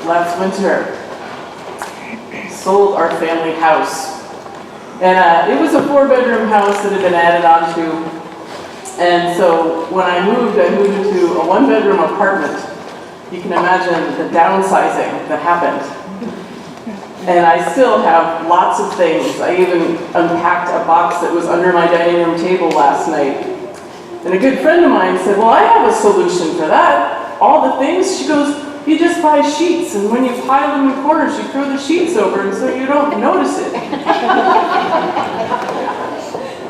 last winter, sold our family house. And it was a 4-bedroom house that had been added onto. And so when I moved into a 1-bedroom apartment. You can imagine the downsizing that happened. And I still have lots of things. I even unpacked a box that was under my dining room table last night. And a good friend of mine said, well, I have a solution for that. All the things, she goes, you just buy sheets, and when you pile them in corners, you throw the sheets over, and so you don't notice it.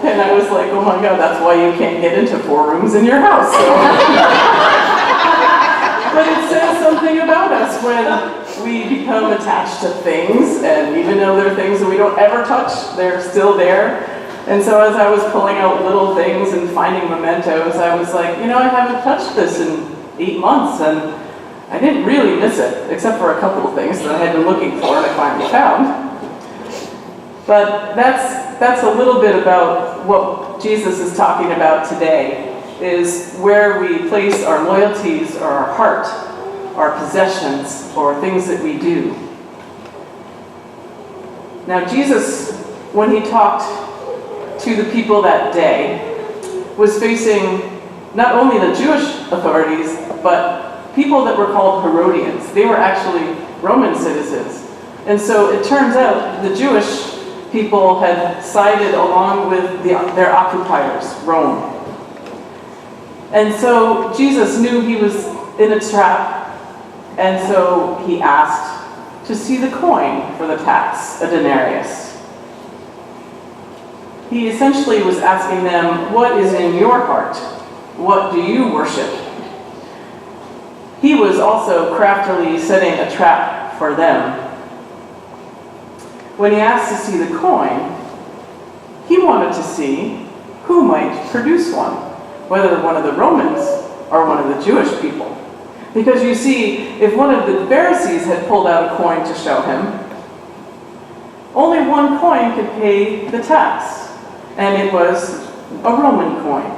And I was like, oh my God, that's why you can't get into 4 rooms in your house. So. But it says something about us when we become attached to things, and even though they're things that we don't ever touch, they're still there. And so as I was pulling out little things and finding mementos, I was like, you know, I haven't touched this in 8 months, and I didn't really miss it, except for a couple of things that I had been looking for and I finally found. But that's a little bit about what Jesus is talking about today, is where we place our loyalties or our heart, our possessions, or things that we do. Now Jesus, when he talked to the people that day, was facing not only the Jewish authorities, but people that were called Herodians. They were actually Roman citizens. And so it turns out the Jewish people had sided along with their occupiers, Rome. And so Jesus knew he was in a trap, and so he asked to see the coin for the tax, a denarius. He essentially was asking them, what is in your heart? What do you worship? He was also craftily setting a trap for them. When he asked to see the coin, he wanted to see who might produce one, whether one of the Romans or one of the Jewish people. Because you see, if one of the Pharisees had pulled out a coin to show him, only one coin could pay the tax. And it was a Roman coin.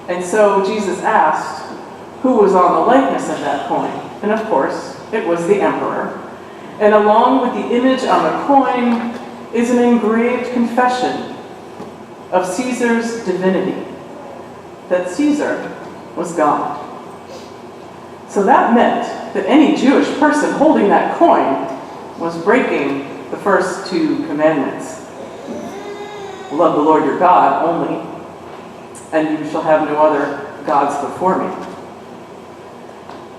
And so Jesus asked who was on the likeness of that coin. And of course, it was the emperor. And along with the image on the coin is an engraved confession of Caesar's divinity, that Caesar was God. So that meant that any Jewish person holding that coin was breaking the first 2 commandments. Love the Lord your God only, and you shall have no other gods before me.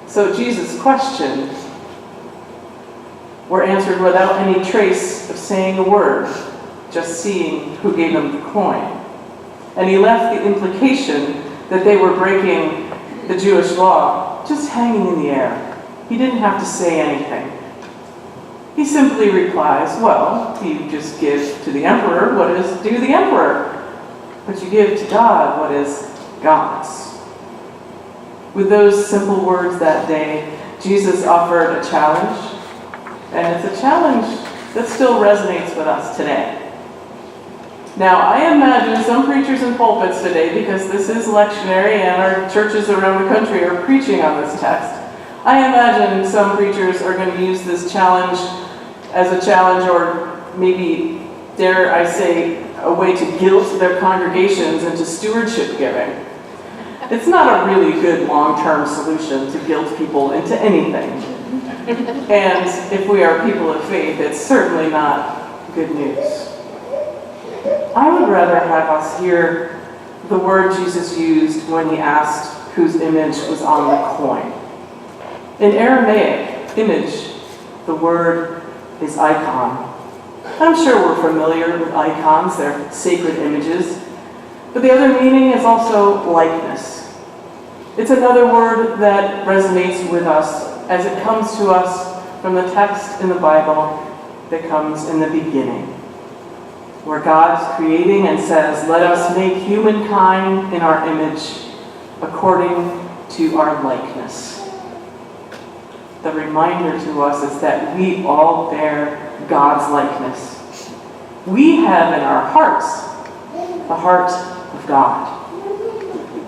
So Jesus' questions were answered without any trace of saying a word, just seeing who gave them the coin. And he left the implication that they were breaking the Jewish law just hanging in the air. He didn't have to say anything. He simply replies, well, you just give to the emperor what is due the emperor, but you give to God what is God's. With those simple words that day, Jesus offered a challenge, and it's a challenge that still resonates with us today. Now, I imagine some preachers in pulpits today, because this is lectionary and our churches around the country are preaching on this text, I imagine some preachers are going to use this challenge as a challenge, or maybe, dare I say, a way to guilt their congregations into stewardship giving. It's not a really good long-term solution to guilt people into anything. And if we are people of faith, it's certainly not good news. I would rather have us hear the word Jesus used when he asked whose image was on the coin. In Aramaic, image, the word is icon. I'm sure we're familiar with icons, they're sacred images. But the other meaning is also likeness. It's another word that resonates with us as it comes to us from the text in the Bible that comes in the beginning, where God's creating and says, let us make humankind in our image according to our likeness. The reminder to us is that we all bear God's likeness. We have in our hearts the heart of God.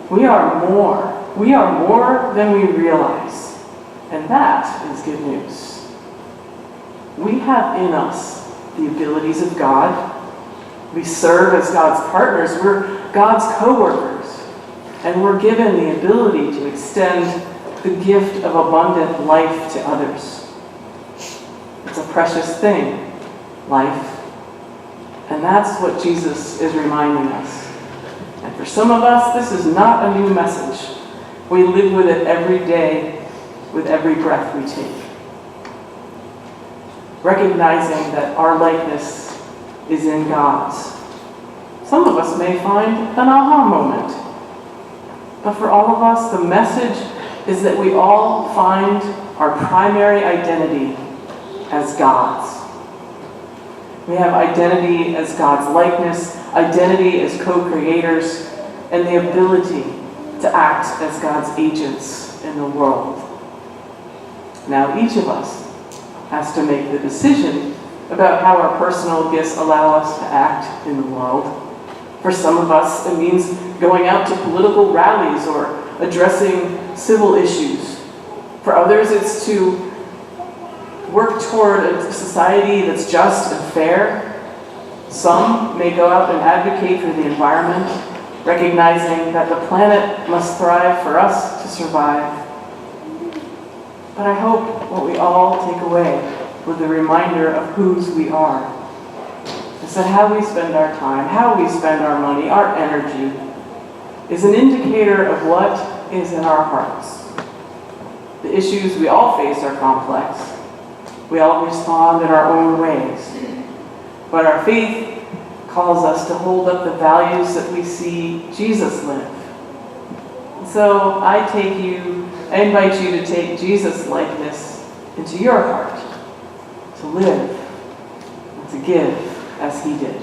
We are more. We are more than we realize. And that is good news. we have in us the abilities of God. We serve as God's partners. We're God's co-workers. And we're given the ability to extend the gift of abundant life to others. It's a precious thing, life. And that's what Jesus is reminding us. And for some of us, this is not a new message. We live with it every day, with every breath we take. Recognizing that our likeness is in God's. Some of us may find an aha moment. But for all of us, the message is that we all find our primary identity as God's. We have identity as God's likeness, identity as co-creators, and the ability to act as God's agents in the world. Now, each of us has to make the decision about how our personal gifts allow us to act in the world. For some of us, it means going out to political rallies or addressing civil issues. For others, it's to work toward a society that's just and fair. Some may go out and advocate for the environment, recognizing that the planet must thrive for us to survive. But I hope what we all take away with the reminder of whose we are is that how we spend our time, how we spend our money, our energy, is an indicator of what is in our hearts. The issues we all face are complex. We all respond in our own ways. But our faith calls us to hold up the values that we see Jesus live. So I invite you to take Jesus' likeness into your heart, to live and to give as he did.